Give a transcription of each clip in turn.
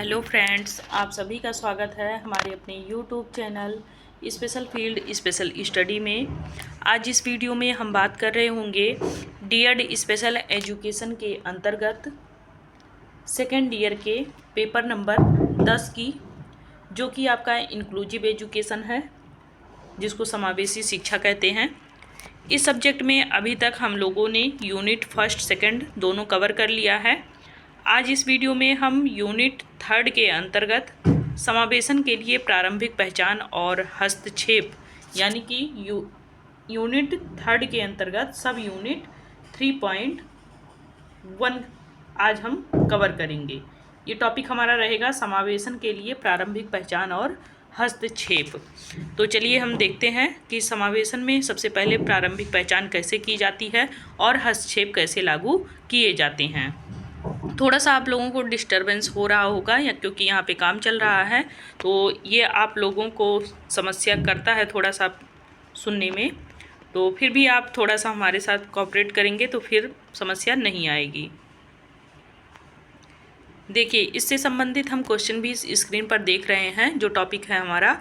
Hello friends, आप सभी का स्वागत है हमारे अपने YouTube channel special field special study में। आज इस वीडियो में हम बात कर रहे होंगे डीएड स्पेशल एजुकेशन के अंतर्गत सेकेंड ईयर के पेपर नंबर 10 की, जो कि आपका इंक्लूसिव एजुकेशन है, जिसको समावेशी शिक्षा कहते हैं। इस सब्जेक्ट में अभी तक हम लोगों ने यूनिट फर्स्ट सेकंड दोनों कवर कर लिया है। आज इस वीडियो में हम यूनिट थर्ड के अंतर्गत समावेशन के लिए प्रारंभिक पहचान और हस्तक्षेप यानी कि यूनिट थर्ड के अंतर्गत सब यूनिट 3.1 आज हम कवर करेंगे। ये टॉपिक हमारा रहेगा समावेशन के लिए प्रारंभिक पहचान और हस्तक्षेप। तो चलिए हम देखते हैं कि समावेशन में सबसे पहले प्रारंभिक पहचान कैसे की जाती है और हस्तक्षेप कैसे लागू किए जाते हैं। थोड़ा सा आप लोगों को डिस्टरबेंस हो रहा होगा या क्योंकि यहाँ पे काम चल रहा है, तो ये आप लोगों को समस्या करता है थोड़ा सा सुनने में। तो फिर भी आप थोड़ा सा हमारे साथ कोऑपरेट करेंगे तो फिर समस्या नहीं आएगी। देखिए, इससे संबंधित हम क्वेश्चन भी स्क्रीन पर देख रहे हैं। जो टॉपिक है हमारा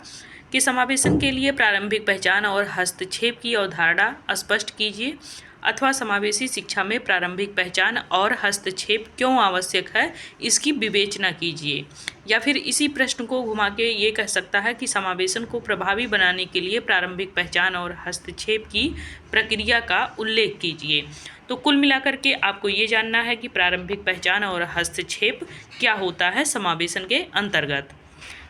कि समावेशन के लिए प्रारंभिक पहचान और हस्तक्षेप की अवधारणा स्पष्ट कीजिए, अथवा समावेशी शिक्षा में प्रारंभिक पहचान और हस्तक्षेप क्यों आवश्यक है, इसकी विवेचना कीजिए। या फिर इसी प्रश्न को घुमा के ये कह सकता है कि समावेशन को प्रभावी बनाने के लिए प्रारंभिक पहचान और हस्तक्षेप की प्रक्रिया का उल्लेख कीजिए। तो कुल मिलाकर के आपको ये जानना है कि प्रारंभिक पहचान और हस्तक्षेप क्या होता है समावेशन के अंतर्गत।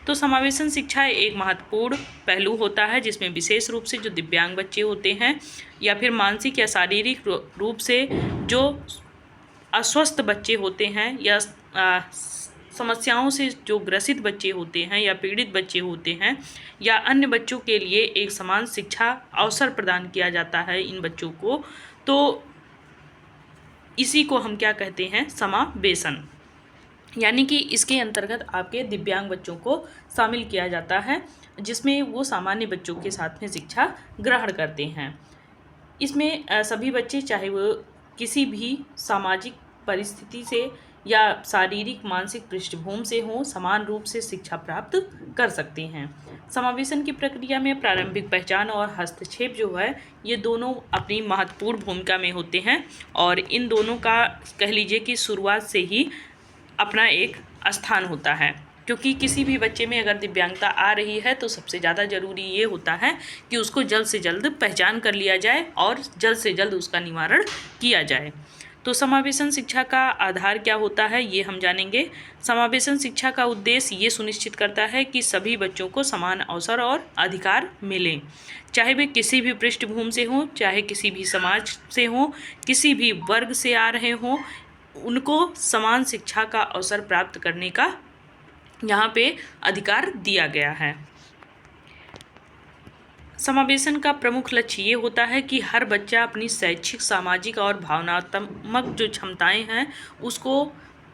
तो समावेशन शिक्षा एक महत्वपूर्ण पहलू होता है जिसमें विशेष रूप से जो दिव्यांग बच्चे होते हैं या फिर मानसिक या शारीरिक रूप से जो अस्वस्थ बच्चे होते हैं या समस्याओं से जो ग्रसित बच्चे होते हैं या पीड़ित बच्चे होते हैं या अन्य बच्चों के लिए एक समान शिक्षा अवसर प्रदान किया जाता है इन बच्चों को। तो इसी को हम क्या कहते हैं, समावेशन। यानी कि इसके अंतर्गत आपके दिव्यांग बच्चों को शामिल किया जाता है, जिसमें वो सामान्य बच्चों के साथ में शिक्षा ग्रहण करते हैं। इसमें सभी बच्चे, चाहे वो किसी भी सामाजिक परिस्थिति से या शारीरिक मानसिक पृष्ठभूमि से हों, समान रूप से शिक्षा प्राप्त कर सकते हैं। समावेशन की प्रक्रिया में प्रारंभिक पहचान और हस्तक्षेप जो है, ये दोनों अपनी महत्वपूर्ण भूमिका में होते हैं और इन दोनों का कह लीजिए कि शुरुआत से ही अपना एक स्थान होता है। क्योंकि किसी भी बच्चे में अगर दिव्यांगता आ रही है तो सबसे ज़्यादा ज़रूरी ये होता है कि उसको जल्द से जल्द पहचान कर लिया जाए और जल्द से जल्द उसका निवारण किया जाए। तो समावेशन शिक्षा का आधार क्या होता है, ये हम जानेंगे। समावेशन शिक्षा का उद्देश्य ये सुनिश्चित करता है कि सभी बच्चों को समान अवसर और अधिकार मिलें, चाहे वे किसी भी पृष्ठभूमि से हों, चाहे किसी भी समाज से हों, किसी भी वर्ग से आ रहे हों, उनको समान शिक्षा का अवसर प्राप्त करने का यहाँ पे अधिकार दिया गया है। समावेशन का प्रमुख लक्ष्य ये होता है कि हर बच्चा अपनी शैक्षिक, सामाजिक और भावनात्मक जो क्षमताएं हैं उसको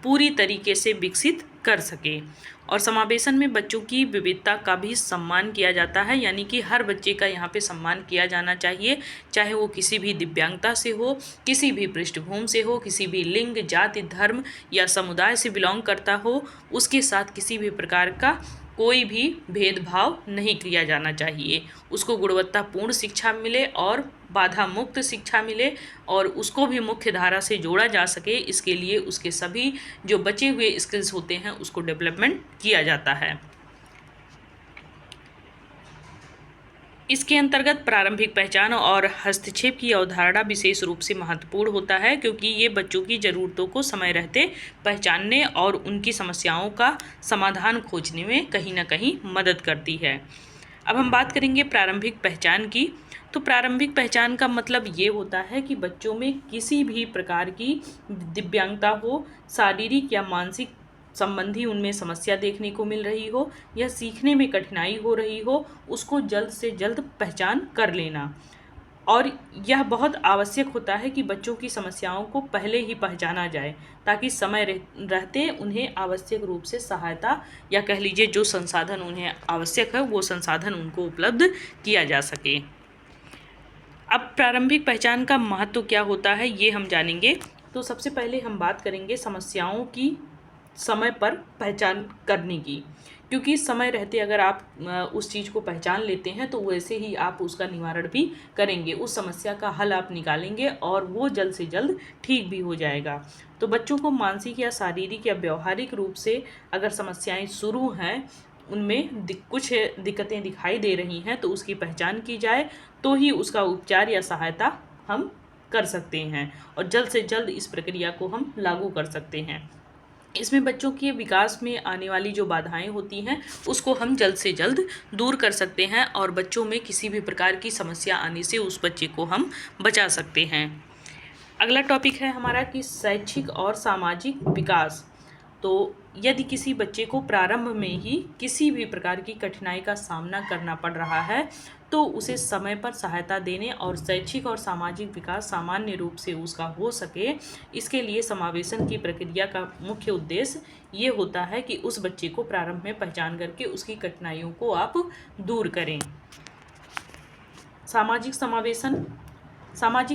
पूरी तरीके से विकसित कर सके। और समावेशन में बच्चों की विविधता का भी सम्मान किया जाता है, यानी कि हर बच्चे का यहाँ पे सम्मान किया जाना चाहिए, चाहे वो किसी भी दिव्यांगता से हो, किसी भी पृष्ठभूमि से हो, किसी भी लिंग, जाति, धर्म या समुदाय से बिलोंग करता हो, उसके साथ किसी भी प्रकार का कोई भी भेदभाव नहीं किया जाना चाहिए। उसको गुणवत्तापूर्ण शिक्षा मिले और बाधा मुक्त शिक्षा मिले और उसको भी मुख्य धारा से जोड़ा जा सके, इसके लिए उसके सभी जो बचे हुए स्किल्स होते हैं उसको डेवलपमेंट किया जाता है। इसके अंतर्गत प्रारंभिक पहचान और हस्तक्षेप की अवधारणा विशेष रूप से महत्वपूर्ण होता है, क्योंकि ये बच्चों की ज़रूरतों को समय रहते पहचानने और उनकी समस्याओं का समाधान खोजने में कहीं ना कहीं मदद करती है। अब हम बात करेंगे प्रारंभिक पहचान की। तो प्रारंभिक पहचान का मतलब ये होता है कि बच्चों में किसी भी प्रकार की दिव्यांगता हो, शारीरिक या मानसिक संबंधी उनमें समस्या देखने को मिल रही हो या सीखने में कठिनाई हो रही हो, उसको जल्द से जल्द पहचान कर लेना। और यह बहुत आवश्यक होता है कि बच्चों की समस्याओं को पहले ही पहचाना जाए, ताकि समय रहते उन्हें आवश्यक रूप से सहायता या कह लीजिए जो संसाधन उन्हें आवश्यक है वो संसाधन उनको उपलब्ध किया जा सके। अब प्रारंभिक पहचान का महत्व क्या होता है ये हम जानेंगे। तो सबसे पहले हम बात करेंगे समस्याओं की समय पर पहचान करने की, क्योंकि समय रहते अगर आप उस चीज़ को पहचान लेते हैं तो वैसे ही आप उसका निवारण भी करेंगे, उस समस्या का हल आप निकालेंगे और वो जल्द से जल्द ठीक भी हो जाएगा। तो बच्चों को मानसिक या शारीरिक या व्यवहारिक रूप से अगर समस्याएं शुरू हैं, उनमें कुछ दिक्कतें दिखाई दे रही हैं, तो उसकी पहचान की जाए तो ही उसका उपचार या सहायता हम कर सकते हैं और जल्द से जल्द इस प्रक्रिया को हम लागू कर सकते हैं। इसमें बच्चों के विकास में आने वाली जो बाधाएं होती हैं उसको हम जल्द से जल्द दूर कर सकते हैं और बच्चों में किसी भी प्रकार की समस्या आने से उस बच्चे को हम बचा सकते हैं। अगला टॉपिक है हमारा कि शैक्षिक और सामाजिक विकास। तो यदि किसी बच्चे को प्रारंभ में ही किसी भी प्रकार की कठिनाई का सामना करना पड़ रहा है तो उसे समय पर सहायता देने और शैक्षिक और सामाजिक विकास सामान्य रूप से उसका हो सके, इसके लिए समावेशन की प्रक्रिया का मुख्य उद्देश्य ये होता है कि उस बच्चे को प्रारंभ में पहचान करके उसकी कठिनाइयों को आप दूर करें। सामाजिक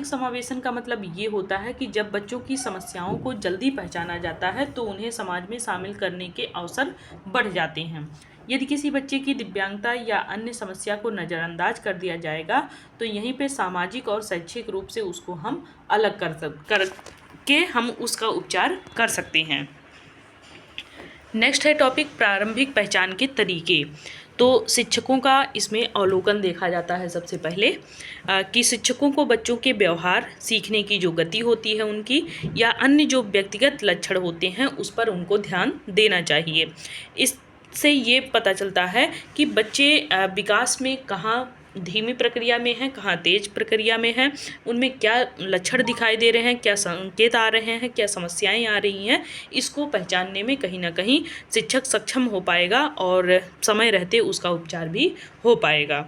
समावेशन का मतलब ये होता है कि जब बच्चों की समस्याओं को जल्दी पहचाना जाता है तो उन्हें समाज में शामिल करने के अवसर बढ़ जाते हैं। यदि किसी बच्चे की दिव्यांगता या अन्य समस्या को नज़रअंदाज कर दिया जाएगा तो यहीं पे सामाजिक और शैक्षिक रूप से उसको हम अलग करके हम उसका उपचार कर सकते हैं। नेक्स्ट है टॉपिक प्रारंभिक पहचान के तरीके। तो शिक्षकों का इसमें अवलोकन देखा जाता है सबसे पहले कि शिक्षकों को बच्चों के व्यवहार, सीखने की जो गति होती है उनकी, या अन्य जो व्यक्तिगत लक्षण होते हैं उस पर उनको ध्यान देना चाहिए। इससे ये पता चलता है कि बच्चे विकास में कहाँ धीमी प्रक्रिया में है, कहाँ तेज प्रक्रिया में है, उनमें क्या लक्षण दिखाई दे रहे हैं, क्या संकेत आ रहे हैं, क्या समस्याएं आ रही हैं, इसको पहचानने में कहीं ना कहीं शिक्षक सक्षम हो पाएगा और समय रहते उसका उपचार भी हो पाएगा।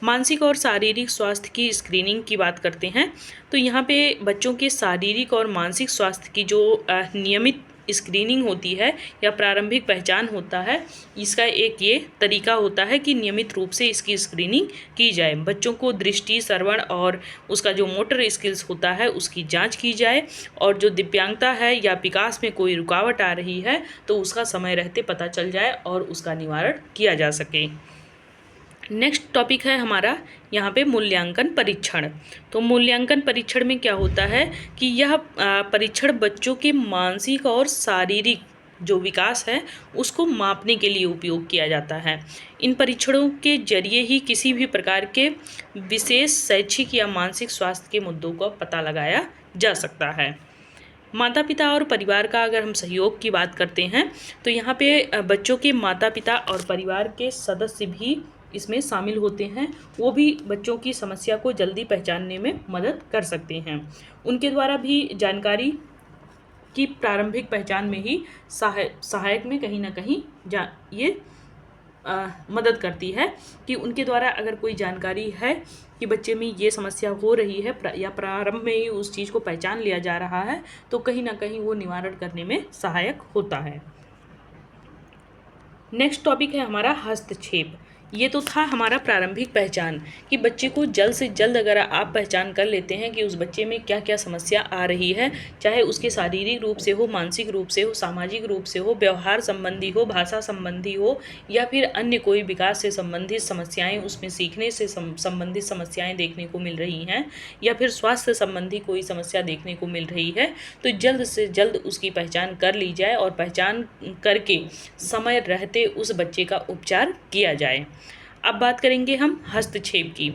मानसिक और शारीरिक स्वास्थ्य की स्क्रीनिंग की बात करते हैं तो यहाँ पे बच्चों के शारीरिक और मानसिक स्वास्थ्य की जो नियमित स्क्रीनिंग होती है या प्रारंभिक पहचान होता है, इसका एक ये तरीका होता है कि नियमित रूप से इसकी स्क्रीनिंग की जाए। बच्चों को दृष्टि, श्रवण और उसका जो मोटर स्किल्स होता है उसकी जांच की जाए और जो दिव्यांगता है या विकास में कोई रुकावट आ रही है तो उसका समय रहते पता चल जाए और उसका निवारण किया जा सके। नेक्स्ट टॉपिक है हमारा यहाँ पे मूल्यांकन परीक्षण। तो मूल्यांकन परीक्षण में क्या होता है कि यह परीक्षण बच्चों के मानसिक और शारीरिक जो विकास है उसको मापने के लिए उपयोग किया जाता है। इन परीक्षणों के जरिए ही किसी भी प्रकार के विशेष शैक्षिक या मानसिक स्वास्थ्य के मुद्दों का पता लगाया जा सकता है। माता पिता और परिवार का अगर हम सहयोग की बात करते हैं तो यहाँ पे बच्चों के माता पिता और परिवार के सदस्य भी इसमें शामिल होते हैं। वो भी बच्चों की समस्या को जल्दी पहचानने में मदद कर सकते हैं। उनके द्वारा भी जानकारी की प्रारंभिक पहचान में ही सहायक में कहीं ना कहीं ये मदद करती है कि उनके द्वारा अगर कोई जानकारी है कि बच्चे में ये समस्या हो रही है या प्रारंभ में ही उस चीज़ को पहचान लिया जा रहा है तो कहीं ना कहीं वो निवारण करने में सहायक होता है। नेक्स्ट टॉपिक है हमारा हस्तक्षेप। ये तो था हमारा प्रारंभिक पहचान कि बच्चे को जल्द से जल्द अगर आप पहचान कर लेते हैं कि उस बच्चे में क्या क्या समस्या आ रही है, चाहे उसके शारीरिक रूप से हो, मानसिक रूप से हो, सामाजिक रूप से हो, व्यवहार संबंधी हो, भाषा संबंधी हो या फिर अन्य कोई विकास से संबंधित समस्याएं, उसमें सीखने से संबंधित समस्याएं देखने को मिल रही हैं या फिर स्वास्थ्य संबंधी कोई समस्या देखने को मिल रही है, तो जल्द से जल्द उसकी पहचान कर ली जाए और पहचान करके समय रहते उस बच्चे का उपचार किया जाए। अब बात करेंगे हम हस्तक्षेप की।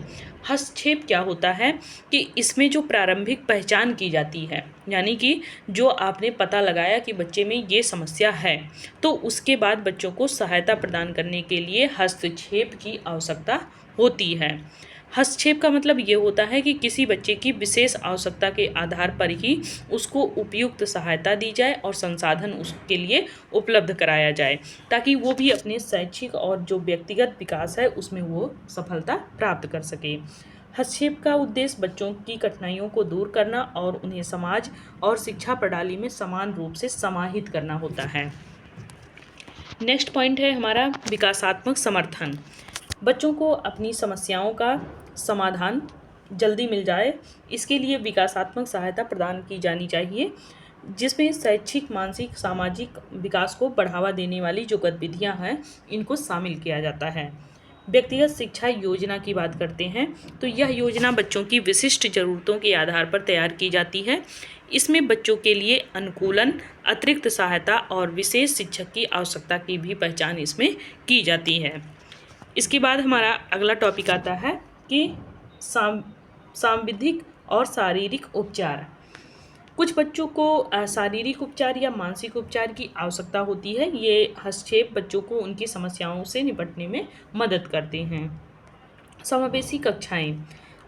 हस्तक्षेप क्या होता है कि इसमें जो प्रारंभिक पहचान की जाती है, यानी कि जो आपने पता लगाया कि बच्चे में ये समस्या है, तो उसके बाद बच्चों को सहायता प्रदान करने के लिए हस्तक्षेप की आवश्यकता होती है। हस्तक्षेप का मतलब ये होता है कि किसी बच्चे की विशेष आवश्यकता के आधार पर ही उसको उपयुक्त सहायता दी जाए और संसाधन उसके लिए उपलब्ध कराया जाए ताकि वो भी अपने शैक्षिक और जो व्यक्तिगत विकास है उसमें वो सफलता प्राप्त कर सके। हस्तक्षेप का उद्देश्य बच्चों की कठिनाइयों को दूर करना और उन्हें समाज और शिक्षा प्रणाली में समान रूप से समाहित करना होता है। नेक्स्ट पॉइंट है हमारा विकासात्मक समर्थन। बच्चों को अपनी समस्याओं का समाधान जल्दी मिल जाए, इसके लिए विकासात्मक सहायता प्रदान की जानी चाहिए। जिसमें शैक्षिक, मानसिक, सामाजिक विकास को बढ़ावा देने वाली जो गतिविधियां हैं इनको शामिल किया जाता है। व्यक्तिगत शिक्षा योजना की बात करते हैं तो यह योजना बच्चों की विशिष्ट ज़रूरतों के आधार पर तैयार की जाती है। इसमें बच्चों के लिए अनुकूलन, अतिरिक्त सहायता और विशेष शिक्षक की आवश्यकता की भी पहचान इसमें की जाती है। इसके बाद हमारा अगला टॉपिक आता है कि सांविधिक और शारीरिक उपचार। कुछ बच्चों को शारीरिक उपचार या मानसिक उपचार की आवश्यकता होती है। ये हस्तक्षेप बच्चों को उनकी समस्याओं से निपटने में मदद करते हैं। समावेशी कक्षाएं।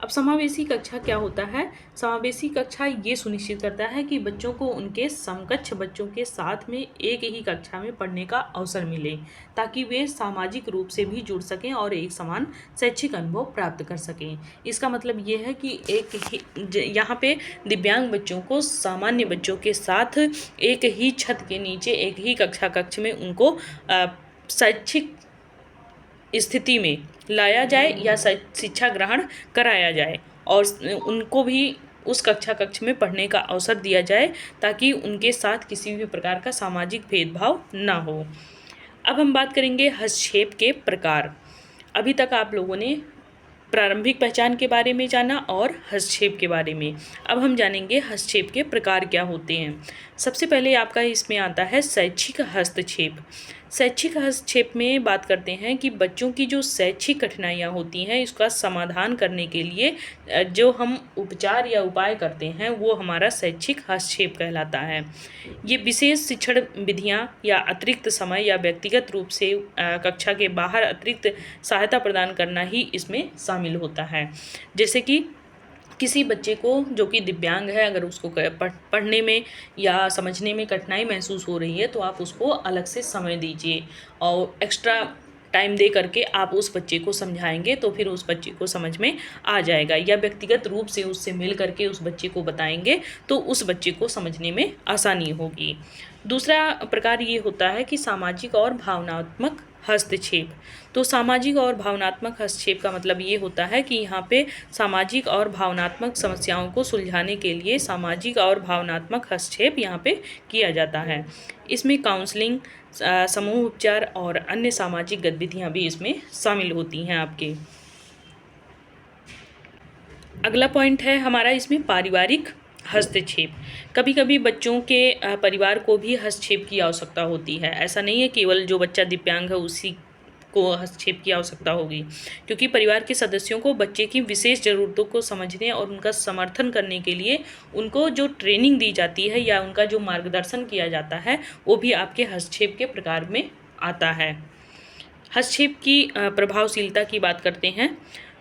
अब समावेशी कक्षा क्या होता है? समावेशी कक्षा ये सुनिश्चित करता है कि बच्चों को उनके समकक्ष बच्चों के साथ में एक ही कक्षा में पढ़ने का अवसर मिले, ताकि वे सामाजिक रूप से भी जुड़ सकें और एक समान शैक्षिक अनुभव प्राप्त कर सकें। इसका मतलब ये है कि यहाँ पे दिव्यांग बच्चों को सामान्य बच्चों के साथ एक ही छत के नीचे एक ही कक्ष में उनको शैक्षिक स्थिति में लाया जाए या शिक्षा ग्रहण कराया जाए और उनको भी उस कक्ष में पढ़ने का अवसर दिया जाए, ताकि उनके साथ किसी भी प्रकार का सामाजिक भेदभाव ना हो। अब हम बात करेंगे हस्तक्षेप के प्रकार। अभी तक आप लोगों ने प्रारंभिक पहचान के बारे में जाना और हस्तक्षेप के बारे में। अब हम जानेंगे हस्तक्षेप के प्रकार क्या होते हैं। सबसे पहले आपका इसमें आता है शैक्षिक हस्तक्षेप। शैक्षिक हस्तक्षेप में बात करते हैं कि बच्चों की जो शैक्षिक कठिनाइयाँ होती हैं इसका समाधान करने के लिए जो हम उपचार या उपाय करते हैं वो हमारा शैक्षिक हस्तक्षेप कहलाता है। ये विशेष शिक्षण विधियाँ या अतिरिक्त समय या व्यक्तिगत रूप से कक्षा के बाहर अतिरिक्त सहायता प्रदान करना ही इसमें शामिल होता है। जैसे कि किसी बच्चे को जो कि दिव्यांग है, अगर उसको पढ़ने में या समझने में कठिनाई महसूस हो रही है तो आप उसको अलग से समय दीजिए और एक्स्ट्रा टाइम दे करके आप उस बच्चे को समझाएंगे तो फिर उस बच्चे को समझ में आ जाएगा, या व्यक्तिगत रूप से उससे मिल करके उस बच्चे को बताएंगे तो उस बच्चे को समझने में आसानी होगी। दूसरा प्रकार ये होता है कि सामाजिक और भावनात्मक हस्तक्षेप। तो सामाजिक और भावनात्मक हस्तक्षेप का मतलब ये होता है कि यहाँ पे सामाजिक और भावनात्मक समस्याओं को सुलझाने के लिए सामाजिक और भावनात्मक हस्तक्षेप यहाँ पे किया जाता है। इसमें काउंसलिंग, समूह उपचार और अन्य सामाजिक गतिविधियाँ भी इसमें शामिल होती हैं आपके। अगला पॉइंट है हमारा इसमें पारिवारिक हस्तक्षेप। कभी कभी बच्चों के परिवार को भी हस्तक्षेप की आवश्यकता होती है। ऐसा नहीं है केवल जो बच्चा दिव्यांग है उसी को हस्तक्षेप की आवश्यकता होगी, क्योंकि परिवार के सदस्यों को बच्चे की विशेष ज़रूरतों को समझने और उनका समर्थन करने के लिए उनको जो ट्रेनिंग दी जाती है या उनका जो मार्गदर्शन किया जाता है वो भी आपके हस्तक्षेप के प्रकार में आता है। हस्तक्षेप की प्रभावशीलता की बात करते हैं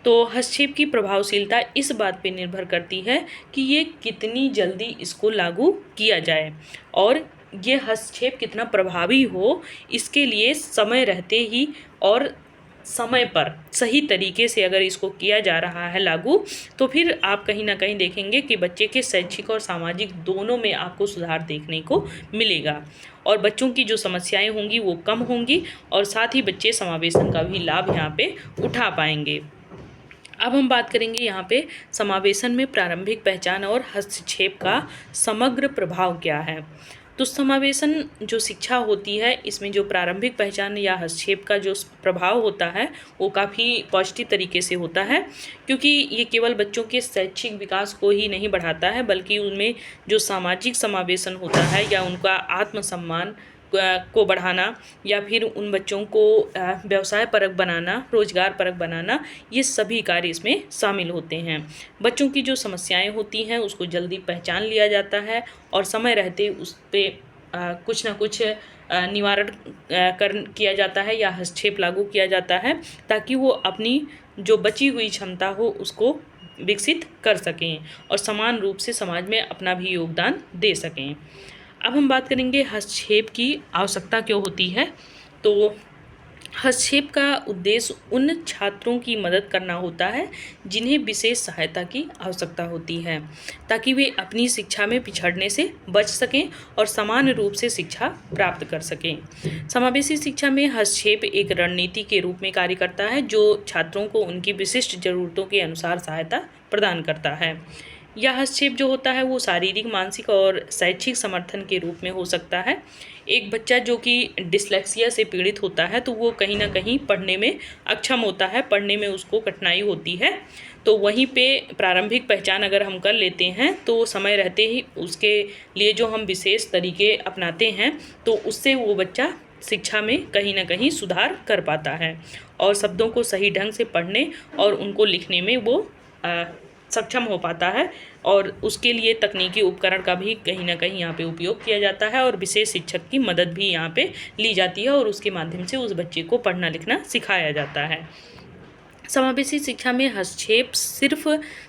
तो हस्तक्षेप की प्रभावशीलता इस बात पे निर्भर करती है कि ये कितनी जल्दी इसको लागू किया जाए और ये हस्तक्षेप कितना प्रभावी हो। इसके लिए समय रहते ही और समय पर सही तरीके से अगर इसको किया जा रहा है लागू, तो फिर आप कहीं ना कहीं देखेंगे कि बच्चे के शैक्षिक और सामाजिक दोनों में आपको सुधार देखने को मिलेगा और बच्चों की जो समस्याएं होंगी वो कम होंगी और साथ ही बच्चे समावेशन का भी लाभ यहाँ पे उठा पाएंगे। अब हम बात करेंगे यहाँ पे समावेशन में प्रारंभिक पहचान और हस्तक्षेप का समग्र प्रभाव क्या है। तो समावेशन जो शिक्षा होती है इसमें जो प्रारंभिक पहचान या हस्तक्षेप का जो प्रभाव होता है वो काफ़ी पॉजिटिव तरीके से होता है, क्योंकि ये केवल बच्चों के शैक्षिक विकास को ही नहीं बढ़ाता है बल्कि उनमें जो सामाजिक समावेशन होता है या उनका आत्मसम्मान को बढ़ाना या फिर उन बच्चों को व्यवसाय परक बनाना, रोजगार परक बनाना, ये सभी कार्य इसमें शामिल होते हैं। बच्चों की जो समस्याएं होती हैं उसको जल्दी पहचान लिया जाता है और समय रहते उस पर कुछ ना कुछ निवारण किया जाता है या हस्तक्षेप लागू किया जाता है, ताकि वो अपनी जो बची हुई क्षमता हो उसको विकसित कर सकें और समान रूप से समाज में अपना भी योगदान दे सकें। अब हम बात करेंगे हस्तक्षेप की आवश्यकता क्यों होती है। तो हस्तक्षेप का उद्देश्य उन छात्रों की मदद करना होता है जिन्हें विशेष सहायता की आवश्यकता होती है, ताकि वे अपनी शिक्षा में पिछड़ने से बच सकें और समान रूप से शिक्षा प्राप्त कर सकें। समावेशी शिक्षा में हस्तक्षेप एक रणनीति के रूप में कार्य करता है जो छात्रों को उनकी विशिष्ट ज़रूरतों के अनुसार सहायता प्रदान करता है। यह हस्तक्षेप जो होता है वो शारीरिक, मानसिक और शैक्षिक समर्थन के रूप में हो सकता है। एक बच्चा जो कि डिस्लेक्सिया से पीड़ित होता है तो वो कहीं ना कहीं पढ़ने में अक्षम होता है, पढ़ने में उसको कठिनाई होती है। तो वहीं पे प्रारंभिक पहचान अगर हम कर लेते हैं तो समय रहते ही उसके लिए जो हम विशेष तरीके अपनाते हैं तो उससे वो बच्चा शिक्षा में कहीं ना कहीं सुधार कर पाता है और शब्दों को सही ढंग से पढ़ने और उनको लिखने में वो सक्षम हो पाता है। और उसके लिए तकनीकी उपकरण का भी कहीं ना कहीं यहाँ पे उपयोग किया जाता है और विशेष शिक्षक की मदद भी यहाँ पे ली जाती है और उसके माध्यम से उस बच्चे को पढ़ना लिखना सिखाया जाता है। समावेशी शिक्षा में हस्तक्षेप सिर्फ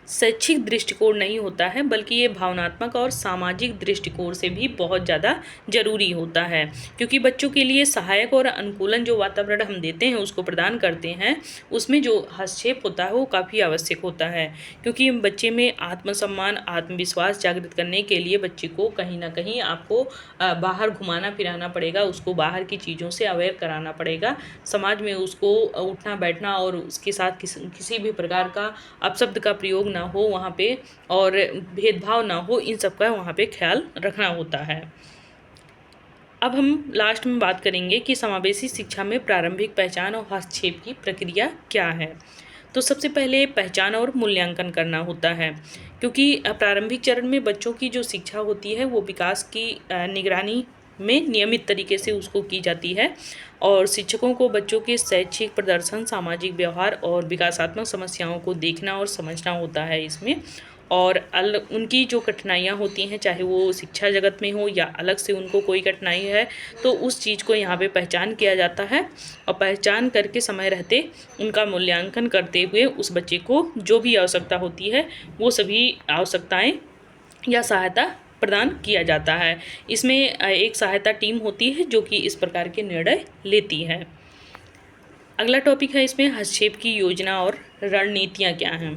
शैक्षिक दृष्टिकोण नहीं होता है बल्कि ये भावनात्मक और सामाजिक दृष्टिकोण से भी बहुत ज़्यादा ज़रूरी होता है, क्योंकि बच्चों के लिए सहायक और अनुकूलन जो वातावरण हम देते हैं उसको प्रदान करते हैं, उसमें जो हस्तक्षेप होता है वो काफ़ी आवश्यक होता है। क्योंकि बच्चे में आत्मसम्मान, आत्मविश्वास जागृत करने के लिए बच्चे को कहीं ना कहीं आपको बाहर घुमाना फिराना पड़ेगा, उसको बाहर की चीज़ों से अवेयर कराना पड़ेगा, समाज में उसको उठना बैठना और उसके साथ किसी भी प्रकार का अपशब्द का प्रयोग ना हो वहाँ पे और भेदभाव ना हो, इन सब का वहाँ पे ख्याल रखना होता है। अब हम लास्ट में बात करेंगे कि समावेशी शिक्षा में प्रारंभिक पहचान और हस्तक्षेप की प्रक्रिया क्या है। तो सबसे पहले पहचान और मूल्यांकन करना होता है, क्योंकि प्रारंभिक चरण में बच्चों की जो शिक्षा होती है वो विकास की निगरानी में नियमित तरीके से उसको की जाती है और शिक्षकों को बच्चों के शैक्षिक प्रदर्शन, सामाजिक व्यवहार और विकासात्मक समस्याओं को देखना और समझना होता है इसमें। और उनकी जो कठिनाइयाँ होती हैं, चाहे वो शिक्षा जगत में हो या अलग से उनको कोई कठिनाई है, तो उस चीज़ को यहाँ पे पहचान किया जाता है और पहचान करके समय रहते उनका मूल्यांकन करते हुए उस बच्चे को जो भी आवश्यकता होती है वो सभी आवश्यकताएँ या सहायता प्रदान किया जाता है। इसमें एक सहायता टीम होती है जो कि इस प्रकार के निर्णय लेती है। अगला टॉपिक है इसमें हस्तक्षेप की योजना और रणनीतियाँ क्या हैं।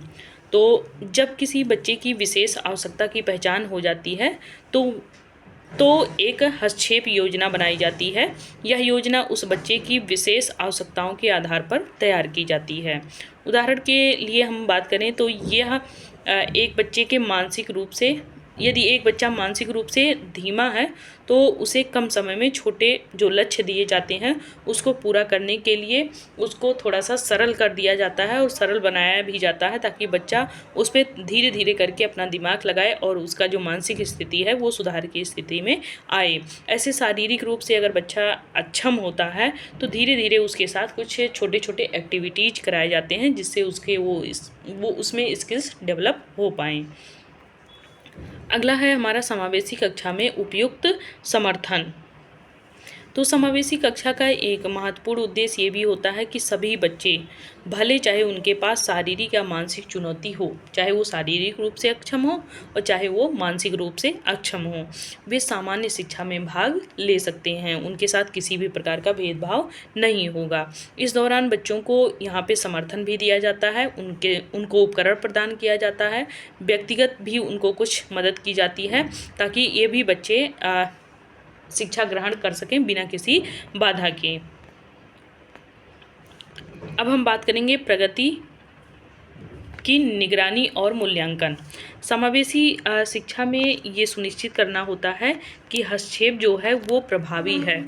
तो जब किसी बच्चे की विशेष आवश्यकता की पहचान हो जाती है तो एक हस्तक्षेप योजना बनाई जाती है। यह योजना उस बच्चे की विशेष आवश्यकताओं के आधार पर तैयार की जाती है। उदाहरण के लिए हम बात करें तो यह एक बच्चे के मानसिक रूप से, यदि एक बच्चा मानसिक रूप से धीमा है तो उसे कम समय में छोटे जो लक्ष्य दिए जाते हैं उसको पूरा करने के लिए उसको थोड़ा सा सरल कर दिया जाता है और सरल बनाया भी जाता है ताकि बच्चा उस पर धीरे धीरे करके अपना दिमाग लगाए और उसका जो मानसिक स्थिति है वो सुधार की स्थिति में आए। ऐसे शारीरिक रूप से अगर बच्चा अक्षम होता है तो धीरे धीरे उसके साथ कुछ छोटे छोटे एक्टिविटीज़ कराए जाते हैं जिससे उसके वो उसमें स्किल्स डेवलप हो पाएँ। अगला है हमारा समावेशी कक्षा में उपयुक्त समर्थन। तो समावेशी कक्षा का एक महत्वपूर्ण उद्देश्य ये भी होता है कि सभी बच्चे, भले चाहे उनके पास शारीरिक या मानसिक चुनौती हो, चाहे वो शारीरिक रूप से अक्षम हो और चाहे वो मानसिक रूप से अक्षम हो, वे सामान्य शिक्षा में भाग ले सकते हैं। उनके साथ किसी भी प्रकार का भेदभाव नहीं होगा। इस दौरान बच्चों को यहाँ पे समर्थन भी दिया जाता है, उनको उपकरण प्रदान किया जाता है, व्यक्तिगत भी उनको कुछ मदद की जाती है ताकि ये भी बच्चे शिक्षा ग्रहण कर सकें बिना किसी बाधा के। अब हम बात करेंगे प्रगति की निगरानी और मूल्यांकन। समावेशी शिक्षा में ये सुनिश्चित करना होता है कि हस्तक्षेप जो है वो प्रभावी है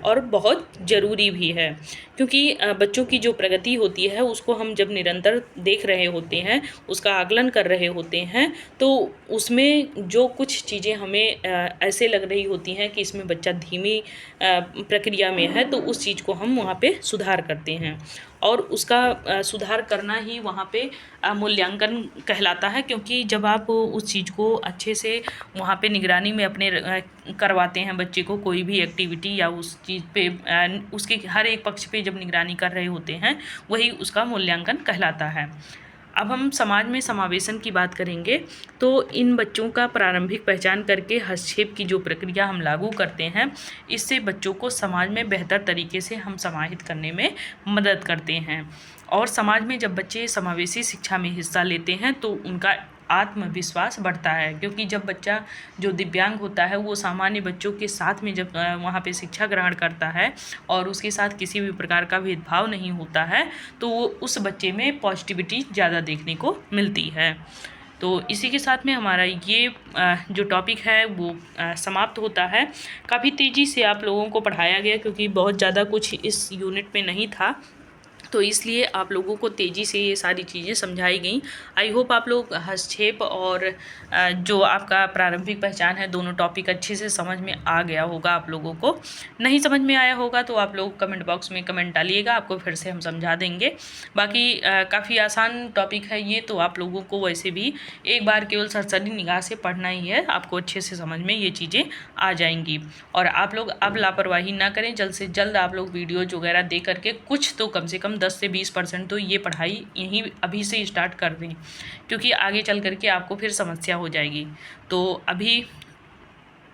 और बहुत ज़रूरी भी है, क्योंकि बच्चों की जो प्रगति होती है उसको हम जब निरंतर देख रहे होते हैं, उसका आकलन कर रहे होते हैं, तो उसमें जो कुछ चीज़ें हमें ऐसे लग रही होती हैं कि इसमें बच्चा धीमी प्रक्रिया में है, तो उस चीज़ को हम वहाँ पे सुधार करते हैं और उसका सुधार करना ही वहाँ पे मूल्यांकन कहलाता है। क्योंकि जब आप उस चीज़ को अच्छे से वहाँ पे निगरानी में अपने करवाते हैं बच्चे को कोई भी एक्टिविटी या उस चीज़ पे उसके हर एक पक्ष पे जब निगरानी कर रहे होते हैं, वही उसका मूल्यांकन कहलाता है। अब हम समाज में समावेशन की बात करेंगे तो इन बच्चों का प्रारंभिक पहचान करके हस्तक्षेप की जो प्रक्रिया हम लागू करते हैं, इससे बच्चों को समाज में बेहतर तरीके से हम समाहित करने में मदद करते हैं। और समाज में जब बच्चे समावेशी शिक्षा में हिस्सा लेते हैं तो उनका आत्मविश्वास बढ़ता है, क्योंकि जब बच्चा जो दिव्यांग होता है वो सामान्य बच्चों के साथ में जब वहाँ पे शिक्षा ग्रहण करता है और उसके साथ किसी भी प्रकार का भेदभाव नहीं होता है, तो वो उस बच्चे में पॉजिटिविटी ज़्यादा देखने को मिलती है। तो इसी के साथ में हमारा ये जो टॉपिक है वो समाप्त होता है। काफ़ी तेज़ी से आप लोगों को पढ़ाया गया क्योंकि बहुत ज़्यादा कुछ इस यूनिट में नहीं था, तो इसलिए आप लोगों को तेज़ी से ये सारी चीज़ें समझाई गई। आई होप आप लोग हस्तक्षेप और जो आपका प्रारंभिक पहचान है, दोनों टॉपिक अच्छे से समझ में आ गया होगा। आप लोगों को नहीं समझ में आया होगा तो आप लोग कमेंट बॉक्स में कमेंट डालिएगा, आपको फिर से हम समझा देंगे। बाकी काफ़ी आसान टॉपिक है ये, तो आप लोगों को वैसे भी एक बार केवल सरसरी निगाह से पढ़ना ही है, आपको अच्छे से समझ में ये चीज़ें आ जाएंगी। और आप लोग अब लापरवाही ना करें, जल्द से जल्द आप लोग वीडियोज वगैरह दे करके कुछ तो कम से कम 10 से 20% तो ये पढ़ाई यहीं अभी से स्टार्ट कर दें, क्योंकि आगे चल करके आपको फिर समस्या हो जाएगी। तो अभी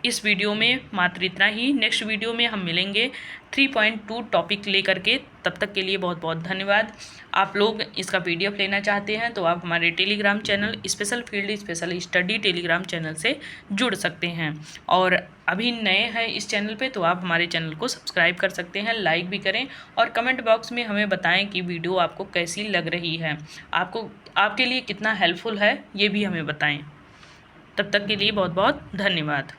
इस वीडियो में मात्र इतना ही। नेक्स्ट वीडियो में हम मिलेंगे 3.2 टॉपिक लेकर के। तब तक के लिए बहुत बहुत धन्यवाद। आप लोग इसका PDF लेना चाहते हैं तो आप हमारे Telegram channel special field special study Telegram channel से जुड़ सकते हैं। और अभी नए हैं इस चैनल पे तो आप हमारे चैनल को सब्सक्राइब कर सकते हैं, लाइक भी करें और कमेंट बॉक्स में हमें बताएं कि वीडियो आपको कैसी लग रही है, आपके लिए कितना हेल्पफुल है, ये भी हमें बताएं। तब तक के लिए बहुत बहुत धन्यवाद।